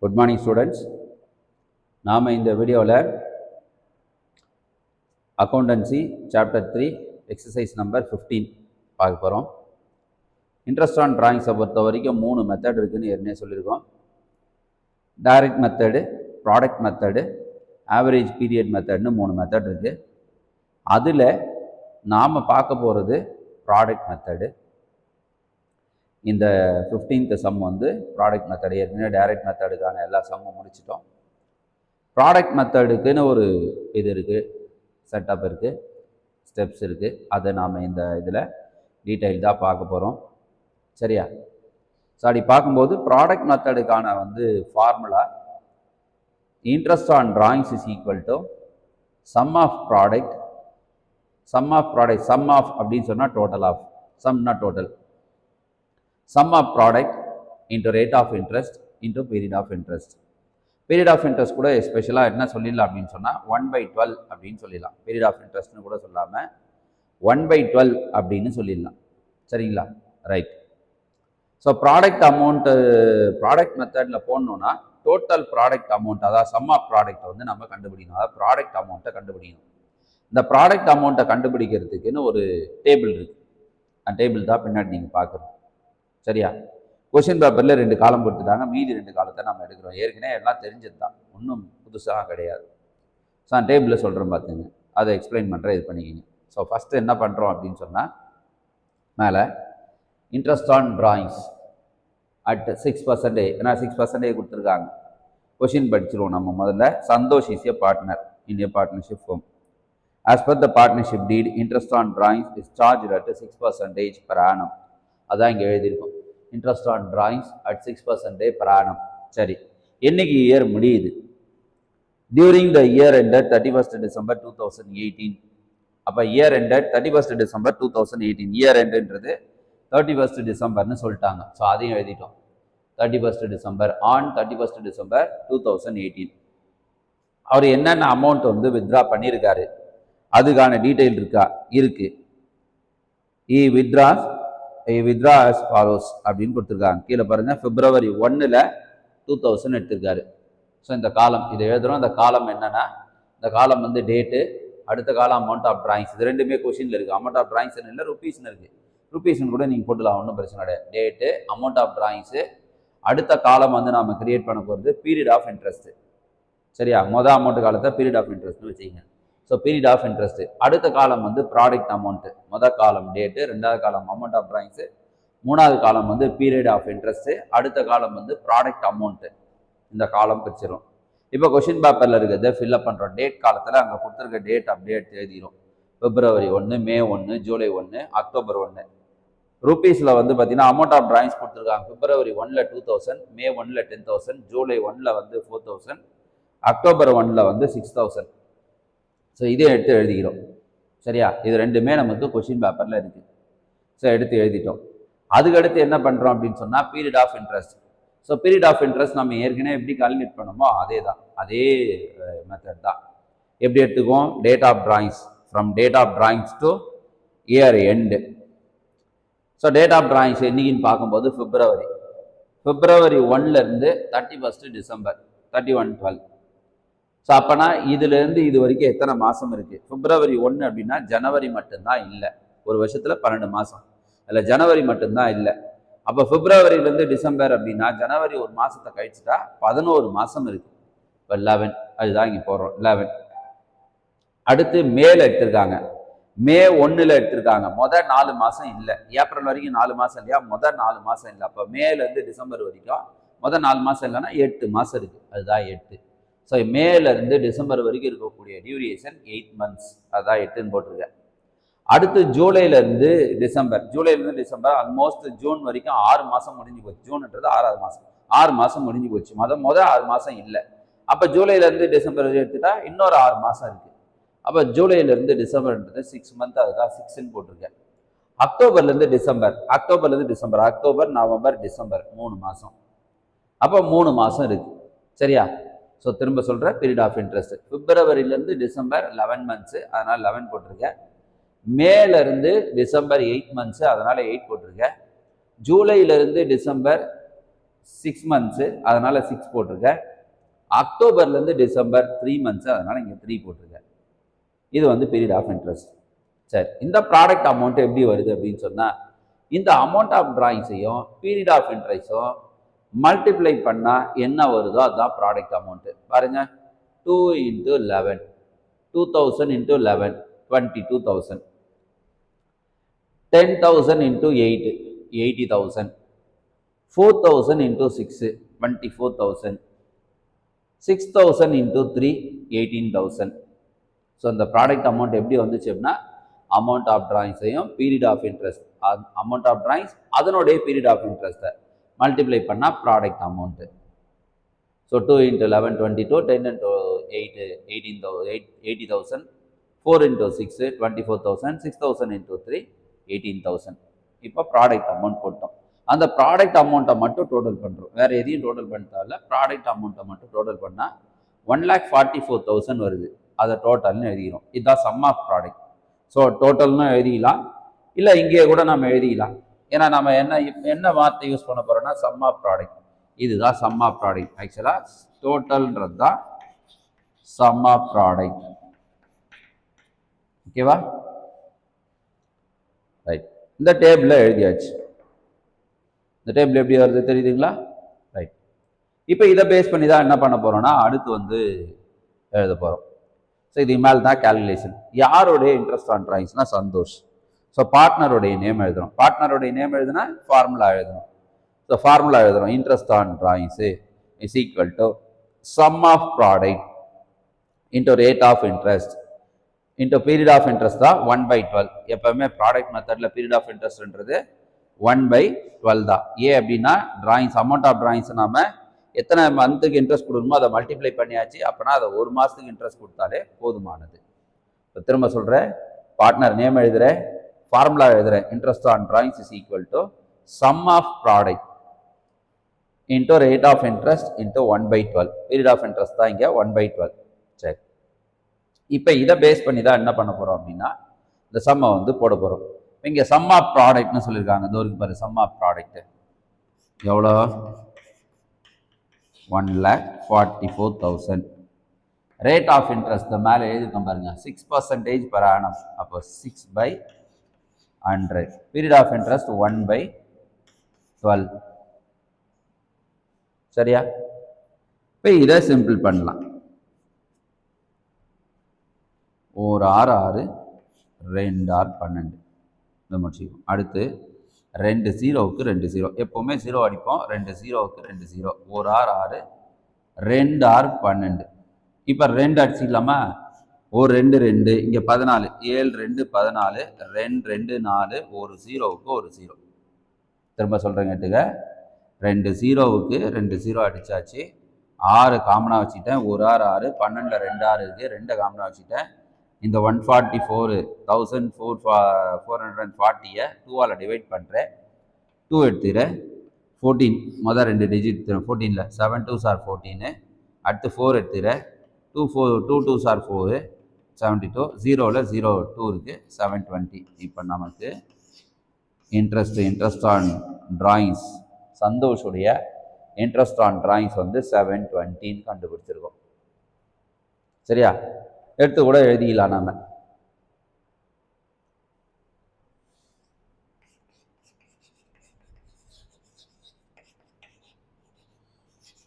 Good morning students. நாம் இந்த வீடியோவில் அக்கௌண்டன்சி சாப்டர் 3 எக்ஸசைஸ் நம்பர் 15 பார்க்க போகிறோம். இன்ட்ரெஸ்ட் ஆன் டிராயிங்ஸை பொறுத்த வரைக்கும் 3 மெத்தட் இருக்குதுன்னு ஏற்கனவே சொல்லியிருக்கோம். Direct method, product method, average period மெத்தட்னு 3 மெத்தட் இருக்குது. அதில் நாம் பார்க்க போகிறது ப்ராடக்ட் மெத்தடு. இந்த 15th சம் வந்து ப்ராடக்ட் மெத்தடு. ஏற்கனவே டைரக்ட் மெத்தடுக்கான எல்லா சம்மும் முடிச்சிட்டோம். ப்ராடக்ட் மெத்தடுக்குன்னு ஒரு இது இருக்குது, செட்டப் இருக்குது, ஸ்டெப்ஸ் இருக்குது. அதை நாம் இந்த இதில் டீட்டெயில்டாக பார்க்க போகிறோம். சரியா? ஸோ அப்படி பார்க்கும்போது ப்ராடக்ட் மெத்தடுக்கான வந்து formula interest on drawings is equal to sum of product. Sum of அப்படின்னு சொன்னால் டோட்டல் ஆஃப், சம்னா total. Sum of product into rate of interest into period of interest. Period of interest கூட எஸ்பெஷலாக என்ன சொல்லிடலாம் அப்படின்னு சொன்னால் 1/12 அப்படின்னு சொல்லிடலாம். பீரியட் ஆஃப் இன்ட்ரெஸ்ட்னு கூட சொல்லாமல் 1/12 அப்படின்னு சொல்லிடலாம். சரிங்களா? Right. So product amount product மெத்தடில் போடணுன்னா டோட்டல் ப்ராடக்ட் அமௌண்ட், அதாவது சம் ஆஃப் ப்ராடக்ட்டை வந்து நம்ம கண்டுபிடிக்கணும். அதாவது ப்ராடக்ட் அமௌண்ட்டை கண்டுபிடிக்கணும். இந்த ப்ராடக்ட் அமௌண்ட்டை கண்டுபிடிக்கிறதுக்குன்னு ஒரு டேபிள் இருக்குது. அந்த டேபிள் தான் பின்னாடி நீங்கள் பார்க்குறது. சரியா? கொஷின் பேப்பரில் 2 காலம் கொடுத்துட்டாங்க, மீதி 2 காலத்தை நம்ம எடுக்கிறோம். ஏற்கனவே எல்லாம் தெரிஞ்சது தான், ஒன்றும் புதுசாக கிடையாது. ஸோ அந்த டேபிளில் சொல்கிறேன் பார்த்துங்க, அதை எக்ஸ்பிளைன் பண்ணுறேன், இது பண்ணிக்கிங்க. ஸோ ஃபஸ்ட்டு என்ன பண்ணுறோம் அப்படின்னு சொன்னால், மேலே இன்ட்ரெஸ்ட் ஆன் டிராயிங்ஸ் அட் 6%, ஏன்னா 6% கொடுத்துருக்காங்க. கொஷின் படிச்சிருவோம் நம்ம முதல்ல. Santosh is a partner in a partnership firm. As per the partnership deed interest on drawings is charge at 6% per annum. அதான் இங்கே எழுதியிருக்கோம். இன்ட்ரெஸ்ட் ஆன் டிராயிங்ஸ் அட் 6% per annum. சரி, என்னைக்கு இயர் முடியுது? During the year ended 31st December 2018. அப்போ year ended 31st December 2018. Year எண்டுன்றது 31st Decemberன்னு சொல்லிட்டாங்க. ஸோ அதையும் எழுதிட்டோம். 31st December, on 31st December 2018. அவர் என்னென்ன அமௌண்ட் வந்து வித்ட்ரா பண்ணியிருக்காரு அதுக்கான டீட்டெயில் இருக்கு. வித்ரா as follows அப்படின்னு கொடுத்துருக்காங்க. கீழே பாருங்க, February 1ல் 2000 எடுத்திருக்காரு. ஸோ இந்த காலம் இதை எழுதுறோம். இந்த காலம் என்னன்னா, இந்த காலம் வந்து டேட்டு, அடுத்த காலம் அமௌண்ட் ஆஃப் டிராயிங்ஸ். இது ரெண்டுமே கொஷினில் இருக்குது. அமௌண்ட் ஆஃப் டிராயிங்ஸ்னு இல்லை, ருபீஸ்னு இருக்குது. ருபீஸ்னு கூட நீங்கள் போட்டுலாம், ஒன்றும் பிரச்சனை கிடையாது. டேட்டு, அமௌண்ட் ஆஃப் டிராயிங்ஸு, அடுத்த காலம் வந்து நம்ம கிரியேட் பண்ண போகிறது பீரியட் ஆஃப் இன்ட்ரெஸ்ட்டு. சரியா? மொதல் அமௌண்ட் காலத்தை பீரியட் ஆஃப் இன்ட்ரெஸ்ட்னு வச்சுக்கோங்க. So period of interest. அடுத்த காலம் வந்து ப்ராடக்ட் அமௌண்ட்டு. மொதல் காலம் டேட்டு, 2வது காலம் அமௌண்ட் ஆஃப் டிராயிங்ஸு, 3வது காலம் வந்து பீரியட் ஆஃப் இன்ட்ரெஸ்ட்டு, அடுத்த காலம் வந்து ப்ராடக்ட் அமௌண்ட்டு. இந்த காலம் பிரிச்சிடும். இப்போ கொஷின் பேப்பரில் இருக்கிறத ஃபில்அப் பண்ணுறோம். டேட் காலத்தில் அங்கே கொடுத்துருக்க டேட் அப்படியே எழுதிடும். February 1, May 1, July 1, October 1. ருபீஸில் வந்து பார்த்தீங்கன்னா அமௌண்ட் ஆஃப் டிராயிங்ஸ் கொடுத்துருக்காங்க. February 1ல் 2000, May 1ல் 10,000, July 1ல் வந்து 4,000, October 1ல் வந்து 6,000. ஸோ இதே எடுத்து எழுதிக்கிறோம். சரியா? இது ரெண்டுமே நமக்கு கொஷின் பேப்பரில் இருக்குது. ஸோ எடுத்து எழுதிட்டோம். அதுக்கடுத்து என்ன பண்ணுறோம் அப்படின்னு சொன்னால் period of interest. So period of interest நம்ம ஏற்கனவே எப்படி கால்குலேட் பண்ணோமோ அதே மெத்தட் தான். எப்படி எடுத்துக்குவோம்? Date of drawings, from date of drawings to year end. So date of drawings என்னைக்குன்னு பார்க்கும்போது February 1லேருந்து 31st December 31/12. ஸோ அப்போனா இதுலேருந்து இது வரைக்கும் எத்தனை மாதம் இருக்குது? February 1 அப்படின்னா ஜனவரி மட்டும்தான் இல்லை. ஒரு வருஷத்தில் 12 மாதம், அதில் ஜனவரி மட்டும்தான் இல்லை. அப்போ Februaryலேருந்து டிசம்பர் அப்படின்னா ஜனவரி ஒரு மாதத்தை கழிச்சுட்டா 11 மாதம் இருக்குது. இப்போ 11, அதுதான் இங்கே போடுறோம், 11. அடுத்து மேல எடுத்திருக்காங்க, May 1ல் எடுத்திருக்காங்க. மொதல் 4 மாதம் இல்லை. ஏப்ரல் வரைக்கும் 4 மாதம் இல்லையா? மொதல் 4 மாதம் இல்லை. அப்போ மேலேருந்து டிசம்பர் வரைக்கும் மொதல் 4 மாதம் இல்லைன்னா 8 மாதம் இருக்குது. அதுதான் 8. ஸோ மேலேருந்து டிசம்பர் வரைக்கும் இருக்கக்கூடிய டியூரேஷன் 8 months. அதுதான் 8ன்னு போட்டிருக்கேன். அடுத்து ஜூலைலேருந்து டிசம்பர் ஆல்மோஸ்ட் ஜூன் வரைக்கும் 6 மாதம் முடிஞ்சு போச்சு. ஜூன்ன்றது 6வது மாதம், 6 மாதம் முடிஞ்சு போச்சு. மொதல் 6 மாதம் இல்லை. அப்போ ஜூலைலேருந்து டிசம்பர் வரைக்கும் எடுத்துட்டா இன்னொரு 6 மாதம் இருக்குது. அப்போ ஜூலைலேருந்து டிசம்பர்ன்றது 6 months, அதுதான் 6ன்னு போட்டிருக்கேன். அக்டோபர்லேருந்து டிசம்பர், அக்டோபர், நவம்பர், டிசம்பர் 3 மாதம். அப்போ 3 மாதம் இருக்குது. சரியா? ஸோ திரும்ப சொல்கிறேன், பீரியட் ஆஃப் இன்ட்ரெஸ்ட் Februaryலேருந்து டிசம்பர் 11 months, அதனால் 11 போட்டிருக்கேன். மேலேருந்து டிசம்பர் 8 months, அதனால் 8 போட்டிருக்கேன். ஜூலைலேருந்து டிசம்பர் 6 months, அதனால 6 போட்டிருக்கேன். அக்டோபர்லேருந்து டிசம்பர் 3 months, அதனால இங்கே 3 போட்டிருக்கேன். இது வந்து பீரியட் ஆஃப் இன்ட்ரெஸ்ட். சரி, இந்த ப்ராடக்ட் அமௌண்ட் எப்படி வருது அப்படின்னு சொன்னால், இந்த அமௌண்ட் ஆஃப் டிராயிங்ஸையும் பீரியட் ஆஃப் இன்ட்ரெஸ்ட்டும் மல்டிப்ளை பண்ணால் என்ன வருதோ அதுதான் ப்ராடக்ட் அமௌண்ட்டு. பாருங்க, 2 × 11, 2000 × 11, 22,000. 10,000 × 8, 80,000. 4,000 × 6, 24,000. 6,000 × 3, 18,000. ஸோ இந்த ப்ராடக்ட் அமௌண்ட் எப்படி வந்துச்சு அப்படின்னா, அமௌண்ட் ஆஃப் டிராயிங்ஸையும் period of interest, amount of drawings அதனுடைய பீரியட் ஆஃப் இன்ட்ரெஸ்ட்டை மல்டிப்ளை பண்ணால் ப்ராடக்ட் அமௌண்ட்டு. ஸோ 2 × 11, 22, 10 × 8, 80,000, 4 × 6, 24,000, 6,000 × 3, 18,000. இப்போ ப்ராடக்ட் அமௌண்ட் போட்டோம். அந்த ப்ராடக்ட் அமௌண்ட்டை மட்டும் டோட்டல் பண்ணுறோம், வேறு எதையும் டோட்டல் பண்ணிட்டால ப்ராடக்ட் அமௌண்ட்டை மட்டும் டோட்டல் பண்ணால் 1,44,000 வருது. அதை டோட்டல்னு எழுதிக்கிறோம். இதுதான் சம் ஆஃப் ப்ராடக்ட். ஸோ டோட்டல்னு எழுதிக்கலாம், இல்லை இங்கே கூட நம்ம எழுதிக்கலாம். ஏன்னா நம்ம என்ன வார்த்தை யூஸ் பண்ண போகிறோம்னா சம் ஆஃப் ப்ராடக்ட். இதுதான் சம் ஆஃப் ப்ராடக்ட். ஆக்சுவலாக டோட்டல்ன்றது தான் சம் ஆஃப் ப்ராடக்ட். ஓகேவா? ரைட், இந்த டேபிளில் எழுதியாச்சு. இந்த டேபிள் எப்படி வருது தெரியுதுங்களா? ரைட், இப்போ இதை பேஸ் பண்ணி தான் என்ன பண்ண போகிறோம்னா அடுத்து வந்து எழுத போகிறோம். ஸோ இது மேலே தான் கேல்குலேஷன். யாருடைய இன்ட்ரெஸ்ட் ஆன் டிராயிங்ஸ்னா சந்தோஷ். ஸோ பார்ட்னருடைய நேம் எழுதுகிறோம். பார்ட்னருடைய நேம் எழுதுனா ஃபார்முலா எழுதணும். ஸோ ஃபார்முலா எழுதுகிறோம். Interest on drawings is equal to sum of product into rate of interest into period of interest தான் 1/12. எப்போவுமே ப்ராடக்ட் மெத்தடில் பீரியட் ஆஃப் இன்ட்ரெஸ்ட்ன்றது 1/12 தான். ஏன் அப்படின்னா டிராயிங்ஸ் அமௌண்ட் ஆஃப் டிராயிங்ஸ் நாம எத்தனை மந்த்துக்கு இன்ட்ரெஸ்ட் கொடுக்கணுமோ அதை மல்டிப்ளை பண்ணியாச்சு. அப்படின்னா அதை 1 மாதத்துக்கு இன்ட்ரெஸ்ட் கொடுத்தாலே போதுமானது. இப்போ திரும்ப சொல்கிறேன், பார்ட்னர் நேம் எழுதுகிறேன், ஃபார்முலா எழுதுகிறேன். Interest on drawings is equal to sum of product into rate of interest into 1/12. Period of interest தான் இங்கே 1/12. சரி, இப்போ இதை பேஸ் பண்ணி தான் என்ன பண்ண போகிறோம் அப்படின்னா இந்த சம்மை வந்து போட போகிறோம். இங்கே சம் ஆஃப் ப்ராடக்ட்னு சொல்லியிருக்காங்க. இந்த ஒரு பாரு, சம் ஆஃப் ப்ராடக்ட் எவ்வளோ? 1,44,000. ரேட் ஆஃப் இன்ட்ரெஸ்ட் மேலே எழுதிருக்கோம் பாருங்க, 6% per annum. அப்போ 6/100. Period of interest 1/12. சரியா? இப்போ இதை சிம்பிள் பண்ணலாம். 1 6 6, 2 6 12. இதை முடிச்சுக்கோம். அடுத்து 2 0க்கு 2 0, எப்போவுமே 0 அடிப்போம். 2 0க்கு 2 0, 1 6 6, 2 6 12. இப்போ 2 அடிச்சிக்கலாமா? 1 2 2, இங்கே 14, 7 2 14, 2 2 4, 1 0க்கு 1 0. திரும்ப சொல்கிறேன் கேட்டுக்க, 2 0க்கு 2 0 அடித்தாச்சு. 6 காமனாக வச்சுட்டேன். 1 6 6, 12 2 6 இருக்குது, 2 காமனாக வச்சுட்டேன். இந்த 144,440 2ஆல் டிவைட் பண்ணுறேன். 2 எடுத்துக்கிறேன். 14 மொதல் 2 டிஜிட் 14ல் 7 2s are 14. அடுத்து 4 எடுத்துக்கிறேன். 2 2s are 4, 72. 0ல் 0 2 இருக்குது, 720. இப்போ நமக்கு இன்ட்ரெஸ்ட் ஆன் டிராயிங்ஸ், சந்தோஷுடைய இன்ட்ரெஸ்ட் ஆன் டிராயிங்ஸ் வந்து 720 கண்டுபிடிச்சிருக்கோம். சரியா? எடுத்து கூட எழுதிக்கலாம் நாம.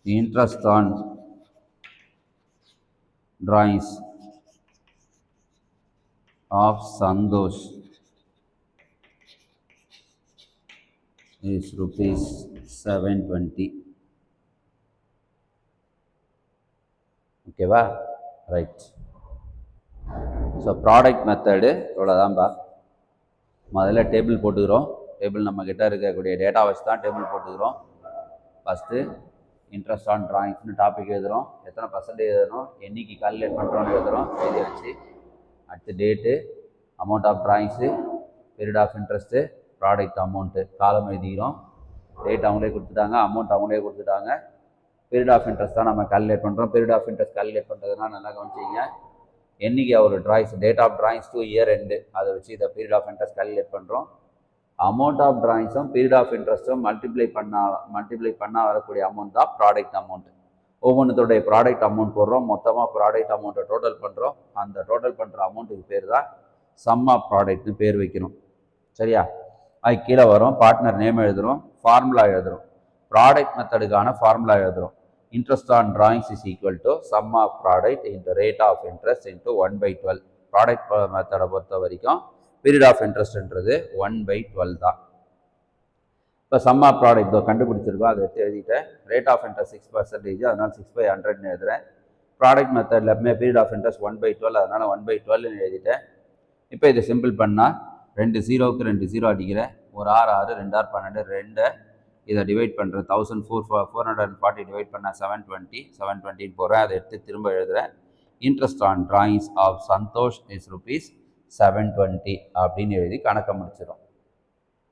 Interest on drawings of Santosh is ₹720. ஓகேவா? ரைட். ஸோ ப்ராடக்ட் மெத்தடு இவ்வளோதான்பா. முதல்ல டேபிள் போட்டுக்கிறோம். டேபிள் நம்மக்கிட்ட இருக்கக்கூடிய டேட்டா வச்சு தான் டேபிள் போட்டுக்கிறோம். ஃபஸ்ட்டு இன்ட்ரெஸ்ட் ஆன் டிராயிங்ஸ்னு டாபிக் எழுதுகிறோம். எத்தனை பர்சன்டேஜ் எழுதணும், என்னைக்கு கால்குலேட் பண்ணுறோன்னு எழுதுகிறோம், எழுதி வச்சு. அடுத்து date, amount of drawings, period of interest, product amount காலம் எழுதிக்கிறோம். டேட் அவங்களே கொடுத்துட்டாங்க, அமௌண்ட் அவங்களே கொடுத்துட்டாங்க. பீரியட் ஆஃப் இன்ட்ரெஸ்ட் தான் நம்ம கால்குலேட் பண்ணுறோம். பீரியட் ஆஃப் இன்ட்ரெஸ்ட் கால்குலேட் பண்ணுறதுனா நல்லா கவனிச்சிங்க. என்றைக்கு ஒரு drawings, date of drawings to year end, அதை வச்சு இதை பீரியட் ஆஃப் இன்ட்ரெஸ்ட் கால்குலேட் பண்ணுறோம். அமௌண்ட் ஆஃப் டிராயிங்ஸும் பீரியட் ஆஃப் இன்ட்ரெஸ்ட்டும் மல்டிப்ளை பண்ணால் வரக்கூடிய அமௌண்ட் தான் ப்ராடக்ட் அமௌண்ட். ஒவ்வொன்றுத்தோடைய ப்ராடக்ட் அமௌண்ட் போடுறோம், மொத்தமாக ப்ராடக்ட் அமௌண்ட்டை டோட்டல் பண்ணுறோம். அந்த டோட்டல் பண்ணுற அமௌண்ட்டுக்கு பேர் தான் சம் ஆஃப் ப்ராடக்ட்னு பேர் வைக்கணும். சரியா? அது கீழே வரும், பார்ட்னர் நேம் எழுதுகிறோம், ஃபார்முலா எழுதுகிறோம். ப்ராடக்ட் மெத்தடுக்கான ஃபார்முலா எழுதுகிறோம். Interest on drawings is equal to sum of product into rate of interest into 1/12. Product மெத்தடை பொறுத்த வரைக்கும் பீரியட் ஆஃப் இன்ட்ரெஸ்ட்ன்றது 1/12 தான். இப்போ சம் ஆஃப் ப்ராடக்ட் கண்டுபிடிச்சிருக்கோம், அதை எடுத்து எழுதிட்டேன். ரேட் ஆஃப் இன்ட்ரெஸ்ட் 6%, அதனால் 6/100ன்னு எழுதுகிறேன். ப்ராடக்ட் மெத்தடில் பீரியட் ஆஃப் இன்ட்ரெஸ்ட் 1/12, அதனால் 1/12ன்னு எழுதிட்டேன். இப்போ இதை சிம்பிள் பண்ணால் 2 0க்கு 2 0 அடிக்கிறேன். ஒரு 6 6, 2 6 12, 2 இதை டிவைட் பண்ணுறேன். 1440 டிவைட் பண்ணால் 720 போகிறேன். அதை எடுத்து திரும்ப எழுதுகிறேன். Interest on drawings of Santosh is ₹720 அப்படின்னு எழுதி கணக்கை முடிச்சிடும்.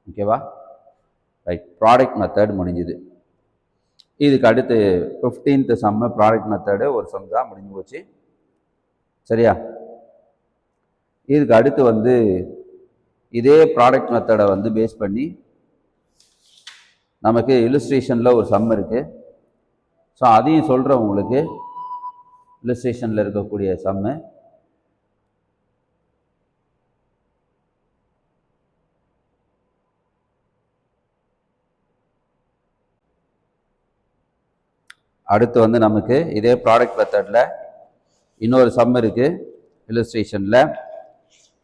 ஓகேவா? ரைட், ப்ராடக்ட் மெத்தட் முடிஞ்சுது. இதுக்கு அடுத்து 15th சம்மு ப்ராடக்ட் மெத்தடு ஒரு சம் தான் முடிஞ்சு போச்சு. சரியா? இதுக்கு அடுத்து இதே ப்ராடக்ட் மெத்தடை பேஸ் பண்ணி நமக்கு இல்லுஸ்ட்ரேஷனில் ஒரு சம் இருக்குது. ஸோ அதையும் சொல்கிறேன் உங்களுக்கு. இல்லுஸ்ட்ரேஷனில் இருக்கக்கூடிய சம்மு அடுத்து நமக்கு இதே ப்ராடக்ட் மெத்தடில் இன்னொரு சம் இருக்குது இல்லுஸ்ட்ரேஷனில்.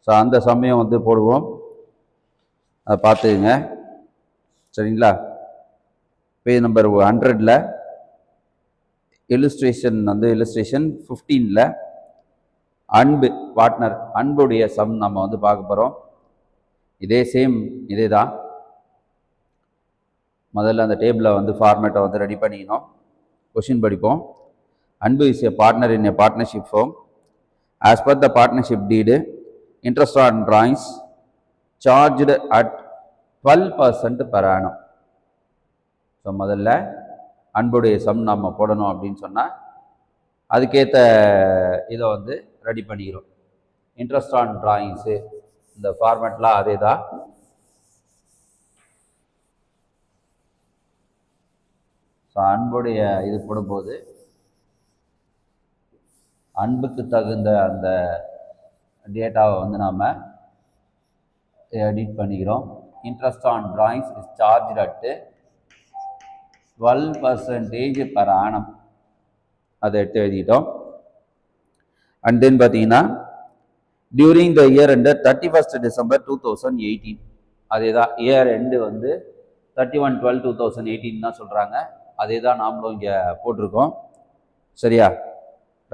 ஸோ அந்த சம்மையும் போடுவோம், அதை பார்த்துக்குங்க. சரிங்களா? பேஜ் நம்பர் 100ல் இல்லுஸ்ட்ரேஷன் இல்லுஸ்ட்ரேஷன் 15ல் அன்பு பார்ட்னர் அன்புடைய சம் நம்ம பார்க்க போகிறோம். இதே தான். முதல்ல அந்த டேபிளை ஃபார்மேட்டை ரெடி பண்ணிக்கணும். கொஷின் படிப்போம். அன்பு is a partner in a partnership firm. As per the partnership deed, interest on drawings charged at 12% per annum. So முதல்ல அன்புடைய சம் நம்ம போடணும் அப்படின்னு சொன்னால் அதுக்கேற்ற இதை ரெடி பண்ணிக்கிறோம். இன்ட்ரெஸ்ட் ஆன் டிராயிங்ஸு இந்த ஃபார்மேட்லாம் அதே தான். ஸோ அன்புடைய இது போடும்போது அன்புக்கு தகுந்த அந்த டேட்டாவை நாம் எடிட் பண்ணிக்கிறோம். Interest on drawings is charge at 12% per annum. அதை எடுத்து எழுதிட்டோம். அண்ட் தென் பார்த்தீங்கன்னா during the year end 31st December 2018. அதே தான் இயர் எண்டு 31/12/2018 தான் சொல்கிறாங்க. அதே தான் நாமளும் இங்கே போட்டிருக்கோம். சரியா?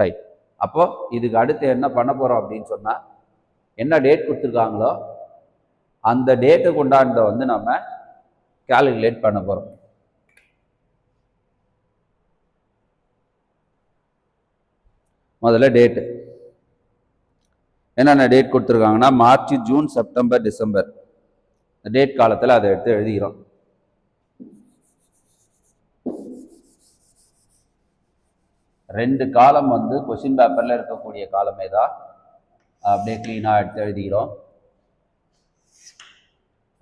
ரைட். அப்போது இதுக்கு அடுத்து என்ன பண்ண போகிறோம் அப்படின்னு சொன்னால் என்ன டேட் கொடுத்துருக்காங்களோ அந்த டேட்டுக்கு உண்டானதை நம்ம கால்குலேட் பண்ண போகிறோம். முதல்ல டேட்டு என்னென்ன டேட் கொடுத்துருக்காங்கன்னா March, June, September, December date காலத்தில் அதை எடுத்து எழுதிக்கிறோம். ரெண்டு காலம் கொஸ்டின் பேப்பரில் இருக்கக்கூடிய காலமே தான். அப்படியே க்ளீனாக எடுத்து எழுதிக்கிறோம்.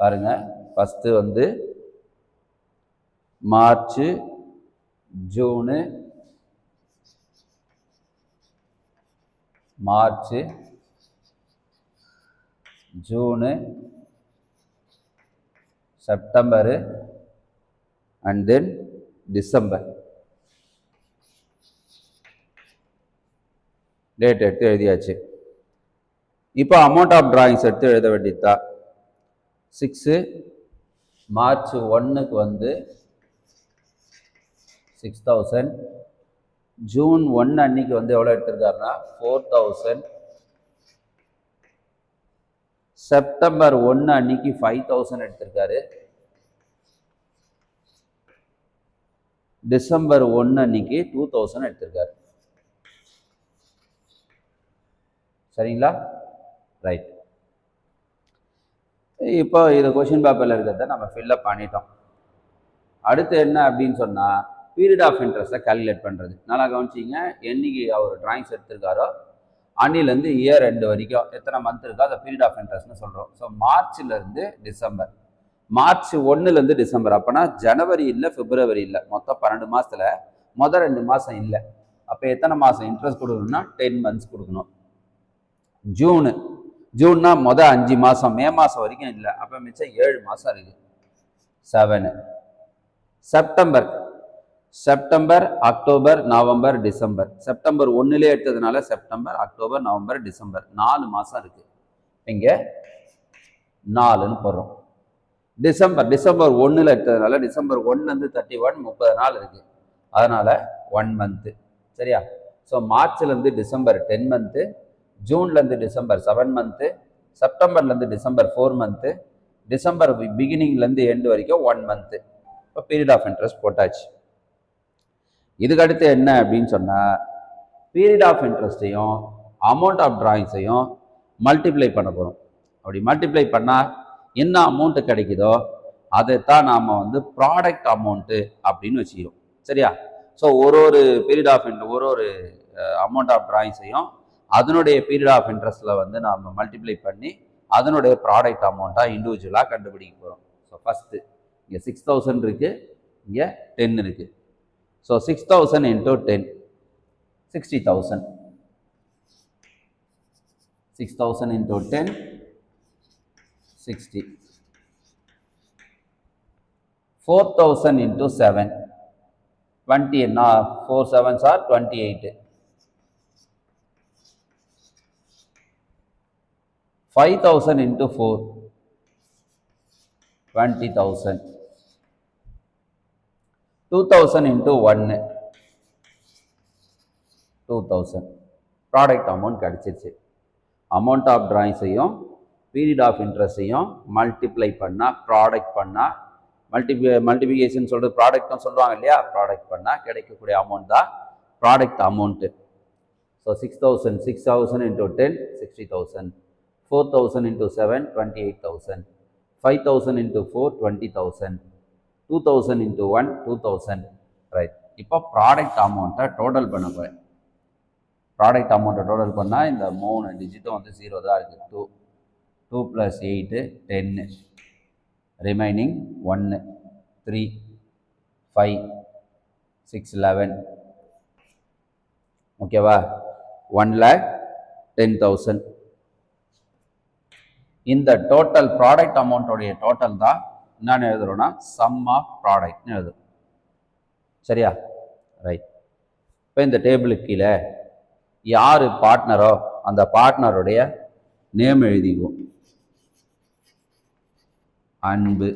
பாருங்க, first March, June, September and then December date எடுத்து எழுதியாச்சு. இப்போ அமௌண்ட் ஆஃப் டிராயிங்ஸ் எடுத்து எழுத வேண்டியதா. 6 மார்ச் 1க்கு 6000, ஜூன் 1 அன்னைக்கு எவ்வளோ எடுத்திருக்காருன்னா 4000, செப்டம்பர் 1 அன்னைக்கு 5000 எடுத்திருக்காரு, டிசம்பர் 1 அன்னைக்கு 2000 எடுத்திருக்காரு. சரிங்களா? ரைட். இப்போ இது கொஷின் பேப்பரில் இருக்கிறத நம்ம ஃபில்லப் பண்ணிட்டோம். அடுத்து என்ன அப்படின்னு சொன்னால் பீரியட் ஆஃப் இன்ட்ரெஸ்ட்டை கால்குலேட் பண்ணுறது. நல்லா கவனிச்சிங்க, என்னைக்கு அவர் டிராயிங்ஸ் எடுத்திருக்காரோ அன்னிலேருந்து இயர் எண்டு வரைக்கும் எத்தனை மந்த் இருக்கோ அதை பீரியட் ஆஃப் இன்ட்ரெஸ்ட்னு சொல்கிறோம். ஸோ மார்ச்லேருந்து டிசம்பர் மார்ச் 1லேருந்து டிசம்பர், அப்போனா ஜனவரி இல்லை பிப்ரவரி இல்லை, மொத்தம் 12 மாதத்தில் மொதல் 2 மாதம் இல்லை. அப்போ எத்தனை மாதம் இன்ட்ரெஸ்ட் கொடுக்கணும்னா 10 மந்த்ஸ் கொடுக்கணும். ஜூன்னா மொதல் 5 மாதம், மே மாதம் வரைக்கும் இல்லை, அப்போ மிச்சம் 7 மாதம் இருக்குது. 7. September, October, November, December. September 1லே எடுத்ததுனால செப்டம்பர், அக்டோபர், நவம்பர், டிசம்பர் 4 மாதம் இருக்குது. இங்கே 4ன்னு போடுறோம். டிசம்பர் 1ல் எடுத்ததுனால டிசம்பர் 1லேருந்து 31 30 நாள் இருக்குது, அதனால் 1 மந்த்து. சரியா? ஸோ மார்ச்லேருந்து டிசம்பர் 10 மந்த்து, ஜூன்லேருந்து டிசம்பர் 7 மந்த்து, செப்டம்பர்லேருந்து டிசம்பர் 4 மந்த்து, டிசம்பர் பிகினிங்லேருந்து எண்டு வரைக்கும் 1 மந்த்து. இப்போ பீரியட் ஆஃப் இன்ட்ரெஸ்ட் போட்டாச்சு. இதுக்கடுத்து என்ன அப்படின்னு சொன்னால், பீரியட் ஆஃப் இன்ட்ரெஸ்ட்டையும் அமௌண்ட் ஆஃப் டிராயிங்ஸையும் மல்டிப்ளை பண்ண போகிறோம். அப்படி மல்டிப்ளை பண்ணால் என்ன அமௌண்ட்டு கிடைக்குதோ அதைத்தான் நாம் வந்து ப்ராடக்ட் அமௌண்ட்டு அப்படின்னு வச்சுக்கிறோம். சரியா? ஸோ ஒரு பீரியட் ஆஃப் ஒரு அமௌண்ட் ஆஃப் டிராயிங்ஸையும் அதனுடைய பீரியட் ஆஃப் இன்ட்ரெஸ்ட்டில் வந்து நாம் மல்டிப்ளை பண்ணி அதனுடைய ப்ராடக்ட் அமௌண்ட்டாக இண்டிவிஜுவலாக கண்டுபிடிக்க போகிறோம். ஸோ ஃபஸ்ட்டு இங்கே 6000 இருக்குது, இங்கே 10 இருக்குது. So 6000 into 10, 60,000. 6000 into 10, 60. 4000 into 7, 20. 4 7s are 28. 5000 into 4, 20,000. 2000 into 1, 2000. Product amount கிடச்சிருச்சு. அமௌண்ட் ஆஃப் டிராயிங்ஸையும் பீரியட் ஆஃப் இன்ட்ரெஸ்ட்டையும் மல்டிப்ளை பண்ணால், ப்ராடக்ட் பண்ணால், மல்டிபிகேஷன் சொல்கிறது ப்ராடக்ட்னு சொல்லுவாங்க இல்லையா, ப்ராடக்ட் பண்ணால் கிடைக்கக்கூடிய அமௌண்ட் தான் product amount. So 6000 into 10, 60,000. 4000 into 7, 28,000. 5000 into 4, 20,000. 2000 into 1, 2000. Right. இப்போ ப்ராடக்ட் அமௌண்ட்டை டோட்டல் பண்ண போகிறேன். ப்ராடக்ட் அமௌண்ட்டை டோட்டல் பண்ணால் இந்த 3 டிஜிட்டும் வந்து 0 தான் இருக்குது. 2 + 8, 10. ரிமைனிங் 1, 3, 5, 6, 11. ஓகேவா? 1,10,000. இந்த டோட்டல் ப்ராடக்ட் அமௌண்ட்டோடைய டோட்டல் தான் என்னன்னு எழுதுறோம்னா சம் ஆஃப் ப்ராடக்ட்னு எழுதுறோம். சரியா? ரைட். இப்போ இந்த டேபிளுக்கு கீழே யார் பார்ட்னரோ அந்த பார்ட்னருடைய நேம் எழுதிக்குவோம். அன்பு.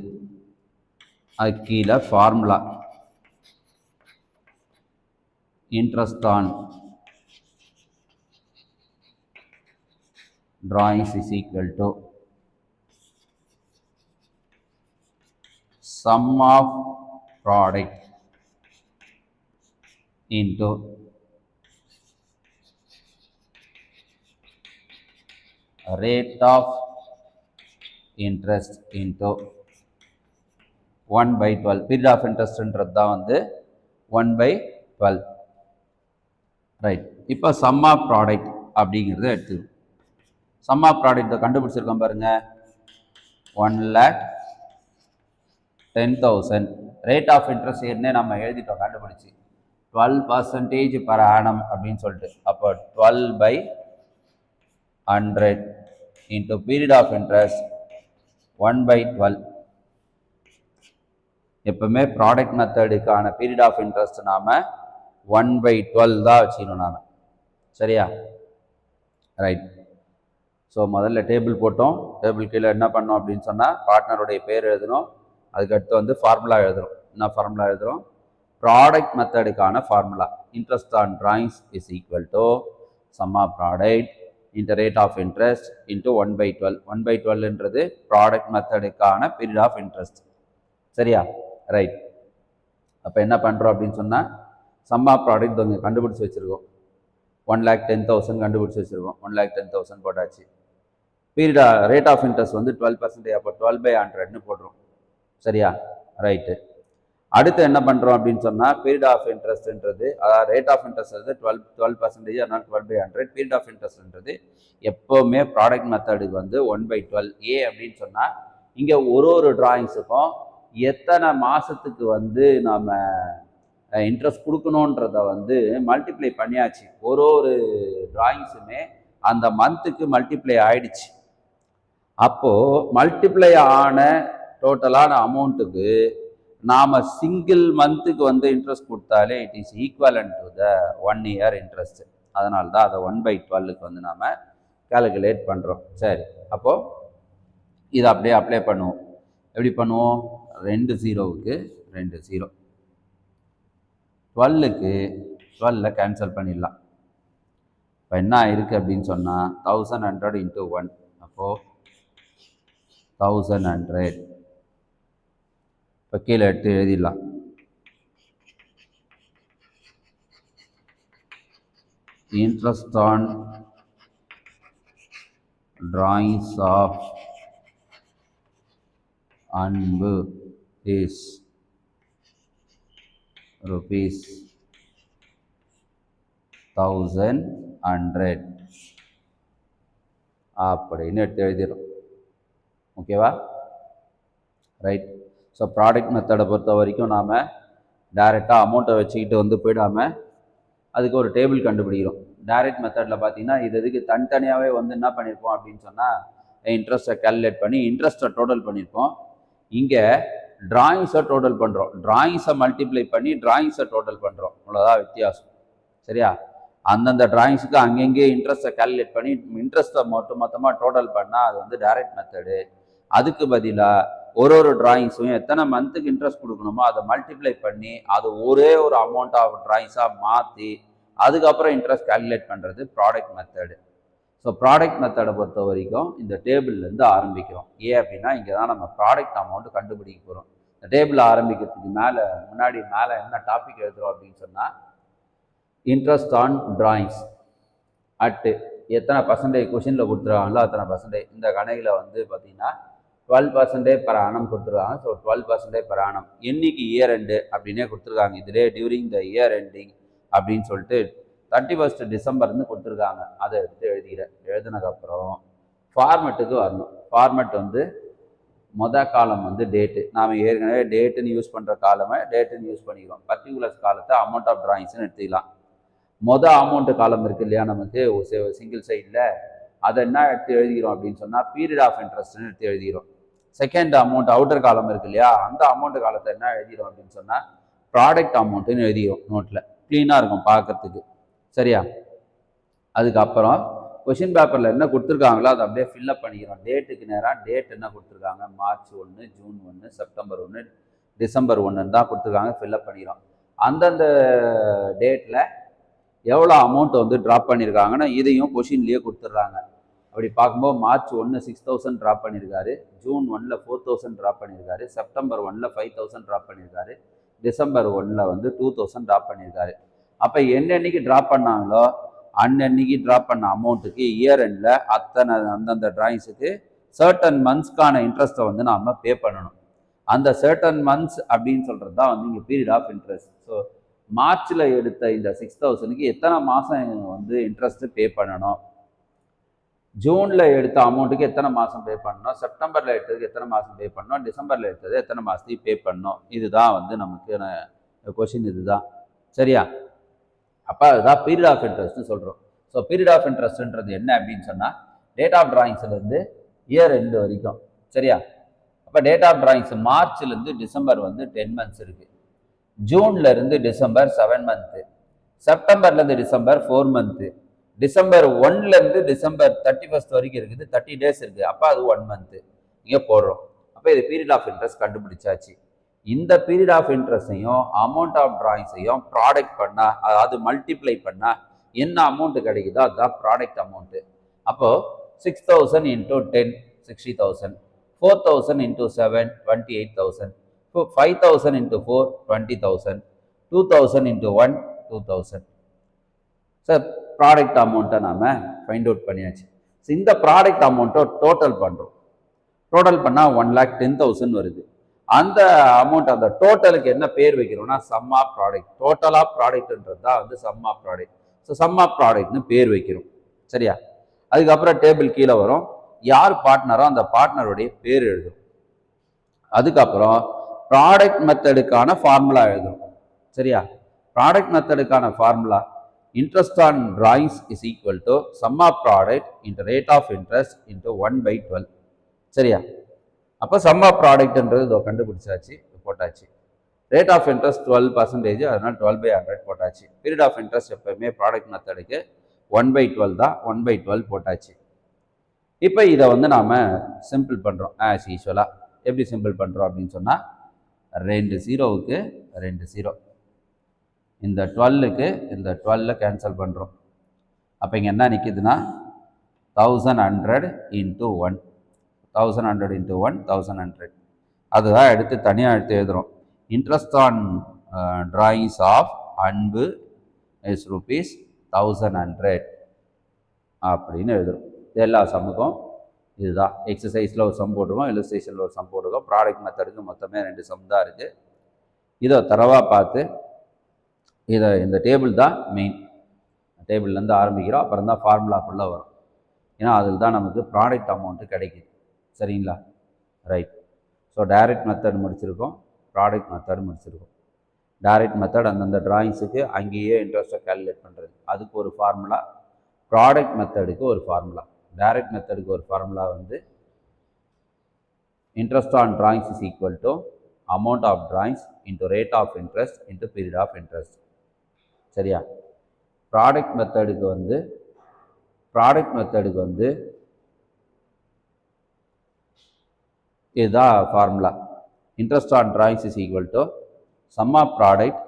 அது கீழே formula interest on drawings is equal to sum of product into rate of interest into 1/12. period of interest தான் வந்து 1/12. ரைட். இப்போ sum of product அப்படிங்கிறத எடுத்துக்கணும். sum of product கண்டுபிடிச்சிருக்கோம் பாருங்க. 1,10,000. ரேட் ஆஃப் இன்ட்ரெஸ்ட் ஏற்கனவே நம்ம எழுதிட்டோம் கண்டுபிடிச்சி 12% per annum அப்படின்னு சொல்லிட்டு. அப்போ 12/100 into period of interest 1/12. எப்பவுமே ப்ராடக்ட் மெத்தடுக்கான பீரியட் ஆஃப் இன்ட்ரெஸ்ட் நாம 1/12 தான் வச்சுக்கணும் நாம. சரியா? ரைட். ஸோ முதல்ல டேபிள் போட்டோம். டேபிள் கீழே என்ன பண்ணோம் அப்படின்னு சொன்னால் பார்ட்னருடைய பேர் எழுதணும். அதுக்கடுத்து வந்து ஃபார்முலா எழுதுகிறோம். என்ன ஃபார்முலா எழுதுகிறோம்? ப்ராடக்ட் மெத்தடுக்கான formula interest on drawings is equal to sum of product into rate of interest into 1/12. 1/12ன்றது ப்ராடக்ட் மெத்தடுக்கான பீரியட் ஆஃப் இன்ட்ரெஸ்ட். சரியா? ரைட். அப்போ என்ன பண்ணுறோம் அப்படின்னு சொன்னால் சம் ஆஃப் ப்ராடக்ட் இங்கே கண்டுபிடிச்சி வச்சுருக்கோம். 1,10,000 கண்டுபிடிச்சி வச்சுருக்கோம். 1,10,000 போட்டாச்சு. பீரியட் ரேட் ஆஃப் இன்ட்ரெஸ்ட் வந்து 12%. அப்போ 12/100ன்னு போடுறோம். சரியா? ரைட்டு. அடுத்து என்ன பண்ணுறோம் அப்படின்னு சொன்னால் பீரியட் ஆஃப் இன்ட்ரெஸ்ட்ன்றது, அதாவது ரேட் ஆஃப் இன்ட்ரெஸ்ட் வந்து 12%, அதனால் 12/100. பீரியட் ஆஃப் இன்ட்ரெஸ்ட்ன்றது எப்போவுமே ப்ராடக்ட் மெத்தடுக்கு வந்து 1/12. ஏ அப்படின்னு சொன்னால் இங்கே ஒரு டிராயிங்ஸுக்கும் எத்தனை மாதத்துக்கு வந்து நம்ம இன்ட்ரெஸ்ட் கொடுக்கணுன்றத வந்து மல்டிப்ளை பண்ணியாச்சு. ஒரு டிராயிங்ஸுமே அந்த மந்த்துக்கு மல்டிப்ளை ஆயிடுச்சு. அப்போது மல்டிப்ளை ஆன டோட்டலான அமௌண்ட்டுக்கு நாம் சிங்கிள் மந்த்துக்கு வந்து இன்ட்ரெஸ்ட் கொடுத்தாலே it is equivalent to the 1 year interest. அதனால தான் அதை 1/12க்கு வந்து நாம் கால்குலேட் பண்ணுறோம். சரி, அப்போது இதை அப்படியே அப்ளை பண்ணுவோம். எப்படி பண்ணுவோம்? 2 0க்கு 2 0, 12க்கு 12 கேன்சல் பண்ணிடலாம். இப்போ என்ன இருக்குது அப்படின்னு சொன்னால் 1100 × 1, அப்போது 1100. இப்போ கீழே எடுத்து எழுதிடலாம். இன்ட்ரெஸ்ட் ஆன் drawings of அன்பு is rupees 1100 அப்படின்னு எடுத்து எழுதிடும். ஓகேவா? ரைட். ஸோ ப்ராடக்ட் மெத்தடை பொறுத்த வரைக்கும் நாம் டைரெக்டாக அமௌண்ட்டை வச்சுக்கிட்டு வந்து போயிடாமல் அதுக்கு ஒரு டேபிள் கண்டுபிடிக்கிறோம். டைரக்ட் மெத்தடில் பார்த்தீங்கன்னா இதுக்கு தனித்தனியாகவே வந்து என்ன பண்ணியிருப்போம் அப்படின்னு சொன்னால் இன்ட்ரெஸ்ட்டை கால்குலேட் பண்ணி இன்ட்ரெஸ்ட்டை டோட்டல் பண்ணியிருப்போம். இங்கே டிராயிங்ஸை டோட்டல் பண்ணுறோம். டிராயிங்ஸை மல்டிப்ளை பண்ணி டிராயிங்ஸை டோட்டல் பண்ணுறோம். அவ்வளோதான் வித்தியாசம். சரியா? அந்தந்த டிராயிங்ஸுக்கு அங்கங்கே இன்ட்ரெஸ்ட்டை கால்குலேட் பண்ணி இன்ட்ரெஸ்ட்டை மொத்தமாக டோட்டல் பண்ணால் அது வந்து டைரக்ட் மெத்தடு. அதுக்கு பதிலாக ஒரு டிராயிங்ஸும் எத்தனை மந்த்துக்கு இன்ட்ரெஸ்ட் கொடுக்கணுமோ அதை மல்டிப்ளை பண்ணி அது ஒரே ஒரு அமௌண்ட் ஆஃப் டிராயிங்ஸாக மாற்றி அதுக்கப்புறம் இன்ட்ரெஸ்ட் கால்குலேட் பண்ணுறது ப்ராடக்ட் மெத்தடு. ஸோ ப்ராடக்ட் மெத்தடை பொறுத்த வரைக்கும் இந்த டேபிள்லேருந்து ஆரம்பிக்கிறோம். ஏன் அப்படின்னா இங்கே தான் நம்ம ப்ராடக்ட் அமௌண்ட்டு கண்டுபிடிக்க போகிறோம். இந்த டேபிள் ஆரம்பிக்கிறதுக்கு முன்னாடி என்ன டாபிக் எழுதுகிறோம் அப்படின்னு சொன்னால் இன்ட்ரெஸ்ட் ஆன் டிராயிங்ஸ் அட்டு எத்தனை பர்சன்டேஜ் கொஷினில் கொடுத்துருவாங்களோ அத்தனை பர்சன்டேஜ். இந்த கணக்கில் வந்து பார்த்திங்கன்னா 12% per annum கொடுத்துருக்காங்க. So 12% per annum. என்னைக்கு இயர் எண்டு அப்படின்னே கொடுத்துருக்காங்க. இதிலே டியூரிங் த இயர் எண்டிங் அப்படின்னு சொல்லிட்டு 31st டிசம்பர்னு கொடுத்துருக்காங்க. அதை எடுத்து எழுதினதுக்கப்புறம் ஃபார்மெட்டுக்கு வரணும். ஃபார்மெட் வந்து காலம் வந்து டேட்டு. நாம் ஏற்கனவே டேட்டுன்னு யூஸ் பண்ணுற காலமே டேட்டுன்னு யூஸ் பண்ணிக்கிறோம். பர்டிகுலர்ஸ் காலத்தை அமௌண்ட் ஆஃப் டிராயிங்ஸ்னு எடுத்துக்கலாம். அமௌண்ட்டு காலம் இருக்குது இல்லையா நமக்கு சிங்கிள் சைடில், அதை என்ன எடுத்து எழுதிக்கிறோம் அப்படின்னு சொன்னால் பீரியட் ஆஃப் இன்ட்ரெஸ்ட்னு எடுத்து எழுதிக்கிறோம். செகண்ட் அமௌண்ட் அவுட்டர் காலம் இருக்கு இல்லையா, அந்த அமௌண்ட் காலத்தை என்ன எழுதிடும் அப்படின்னு சொன்னால் ப்ராடக்ட் அமௌண்ட்டுன்னு எழுதிடும். நோட்டில் க்ளீனாக இருக்கும் பார்க்கறதுக்கு. சரியா? அதுக்கப்புறம் கொஷின் பேப்பரில் என்ன கொடுத்துருக்காங்களோ அதை அப்படியே ஃபில்லப் பண்ணிக்கிறோம். டேட்டுக்கு நேராக டேட் என்ன கொடுத்துருக்காங்க, மார்ச் 1, ஜூன் 1, செப்டம்பர் 1, டிசம்பர் 1 தான் கொடுத்துருக்காங்க. ஃபில்லப் பண்ணிக்கிறோம். அந்தந்த டேட்டில் எவ்வளோ அமௌண்ட் வந்து ட்ராப் பண்ணியிருக்காங்கன்னா இதையும் கொஷின்லேயே கொடுத்துட்றாங்க. அப்படி பார்க்கும்போது மார்ச் 1 6000 ட்ராப் பண்ணியிருக்காரு, ஜூன் 1 4000 ட்ராப் பண்ணியிருக்காரு, செப்டம்பர் 1 5000 ட்ராப் பண்ணியிருக்காரு, டிசம்பர் 1 வந்து 2000 ட்ராப் பண்ணியிருக்காரு. அப்போ என்னென்னைக்கு ட்ராப் பண்ணாங்களோ அன்னன்னைக்கு ட்ராப் பண்ண அமௌண்ட்டுக்கு இயர் எண்டில் அந்தந்த டிராயிங்ஸுக்கு சர்டன் மந்த்ஸ்க்கான இன்ட்ரெஸ்ட்டை வந்து நாம் பே பண்ணணும். அந்த சர்டன் மந்த்ஸ் அப்படின்னு சொல்கிறது தான் வந்து இங்கே பீரியட் ஆஃப் இன்ட்ரெஸ்ட். ஸோ மார்ச்சில் எடுத்த இந்த 6000க்கு எத்தனை மாதம் வந்து இன்ட்ரெஸ்ட்டு பே பண்ணணும், ஜூனில் எடுத்த அமௌண்ட்டுக்கு எத்தனை மாதம் பே பண்ணணும், செப்டம்பரில் எடுத்ததுக்கு எத்தனை மாதம் பே பண்ணணும், டிசம்பரில் எடுத்தது எத்தனை மாதத்துக்கு பே பண்ணணும். இதுதான் வந்து நமக்கு கொஷின். இதுதான் சரியா? அப்போ அதுதான் பீரியட் ஆஃப் இன்ட்ரெஸ்ட்னு சொல்கிறோம். ஸோ பீரியட் ஆஃப் இன்ட்ரெஸ்ட்ன்றது என்ன அப்படின்னு சொன்னால் டேட் ஆஃப் டிராயிங்ஸ்லேருந்து இயர் எண்டு வரைக்கும். சரியா? அப்போ டேட் ஆஃப் டிராயிங்ஸ் மார்ச்லேருந்து டிசம்பர் வந்து 10 months இருக்குது, ஜூன்லேருந்து டிசம்பர் 7 months, செப்டம்பர்லேருந்து டிசம்பர் 4 months, டிசம்பர் 1லேருந்து டிசம்பர் 31st வரைக்கும் இருக்குது, 30 days இருக்குது. அப்போ அது 1 month இங்கே போடுறோம். அப்போ இது பீரியட் ஆஃப் இன்ட்ரெஸ்ட் கண்டுபிடிச்சாச்சு. இந்த பீரியட் ஆஃப் இன்ட்ரெஸ்ட்டையும் அமௌண்ட் ஆஃப் டிராயிங்ஸையும் ப்ராடக்ட் பண்ணால், அதாவது மல்டிப்ளை பண்ணால் என்ன அமௌண்ட் கிடைக்குதோ அதுதான் ப்ராடக்ட் அமௌண்ட்டு. அப்போது 6000 × 10 60,000, 4000 × 7 28,000, 5000 × 4 20,000, 2000 × 1 2000. சார் ப்ராடக்ட் அமௌண்ட்டை நாம் ஃபைண்ட் அவுட் பண்ணியாச்சு. ஸோ இந்த ப்ராடக்ட் அமௌண்ட்டை டோட்டல் பண்ணுறோம். டோட்டல் பண்ணால் 1,10,000 வருது. அந்த அமௌண்ட் அந்த டோட்டலுக்கு என்ன பேர் வைக்கிறோம்னா sum of product. Total of ப்ராடக்ட்ன்றது தான் வந்து sum of product. So sum of ப்ராடக்ட்னு பேர் வைக்கிறோம். சரியா? அதுக்கப்புறம் டேபிள் கீழே வரும். யார் பார்ட்னரோ அந்த பார்ட்னருடைய பேர் எழுதும். அதுக்கப்புறம் ப்ராடக்ட் மெத்தடுக்கான ஃபார்முலா எழுதணும். சரியா? ப்ராடக்ட் மெத்தடுக்கான formula interest on drawings is equal to sum of product into rate of interest into 1/12. சரியா? அப்போ சம் ஆஃப் ப்ராடக்ட்ன்றது இதோ கண்டுபிடிச்சாச்சு, போட்டாச்சு. ரேட் ஆஃப் இன்ட்ரெஸ்ட் 12%, அதனால் 12/100 போட்டாச்சு. பீரியட் ஆஃப் இன்ட்ரெஸ்ட் எப்பவுமே ப்ராடக்ட் மெத்தடுக்கு 1/12 தான், 1/12 போட்டாச்சு. இப்போ இதை வந்து நாம் சிம்பிள் பண்ணுறோம் ஆஸ் யூஸ்வலாக. எப்படி சிம்பிள் பண்ணுறோம் அப்படின்னு சொன்னால் 2 0க்கு 2 0, இந்த 12க்கு இந்த 12 கேன்சல் பண்ணுறோம். அப்போ இங்கே என்ன நிற்கிதுன்னா 1100 இன்ட்டு 1, 1100 இன்ட்டு 1 1100. அதுதான் எடுத்து தனியாக எடுத்து எழுதுகிறோம். இன்ட்ரெஸ்ட் ஆன் டிராயிங்ஸ் ஆஃப் அன்பு இஸ் rupees 1100 அப்படின்னு எழுதுகிறோம். எல்லா சம்முக்கும் இதுதான். எக்ஸசைஸில் ஒரு சம் போட்டுருக்கோம், இல்லுஸ்ட்ரேஷனில் ஒரு சம் போட்டுருக்கோம். ப்ராடக்ட் மெத்தடுக்கு மொத்தமே 2 சம் தான் இருக்குது. இதை தரவாக பார்த்து இதை இந்த டேபிள் தான் மெயின். டேபிள்லேருந்து ஆரம்பிக்கிறோம், அப்புறம் தான் ஃபார்முலாக்குள்ளே வரும். ஏன்னா அதில் தான் நமக்கு ப்ராடக்ட் அமௌண்ட்டு கிடைக்குது. சரிங்களா? ரைட். ஸோ டைரக்ட் மெத்தட் முடிச்சிருக்கோம், ப்ராடக்ட் மெத்தட் முடிச்சிருக்கோம். டைரக்ட் மெத்தட் அந்தந்த டிராயிங்ஸுக்கு அங்கேயே இன்ட்ரெஸ்ட்டை கால்குலேட் பண்ணுறது, அதுக்கு ஒரு ஃபார்முலா. ப்ராடக்ட் மெத்தடுக்கு ஒரு ஃபார்முலா. டைரக்ட் மெத்தடுக்கு ஒரு ஃபார்முலா வந்து interest on drawings is equal to amount of drawings into rate of interest into period of interest. சரியா? ப்ராடக்ட் மெத்தடுக்கு வந்து இதுதான் formula. Interest on drawings is equal to sum of product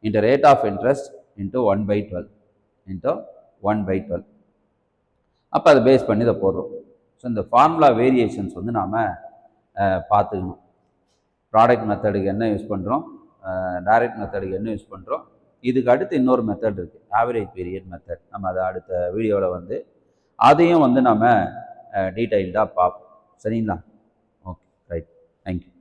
into rate of interest into 1/12. அப்போ அதை base பண்ணி இதை போடுறோம். So இந்த ஃபார்முலா வேரியேஷன்ஸ் வந்து நாம் பார்த்துக்கணும். ப்ராடக்ட் மெத்தடுக்கு என்ன யூஸ் பண்ணுறோம், டைரக்ட் மெத்தடுக்கு என்ன யூஸ் பண்ணுறோம். இதுக்கு அடுத்து இன்னொரு மெத்தட் இருக்குது, ஆவரேஜ் பீரியட் மெத்தட். நம்ம அதை அடுத்த வீடியோவில் வந்து அதையும் வந்து நம்ம டீட்டெயில்டாக பார்ப்போம். சரிங்களா? Okay, right. தேங்க்யூ.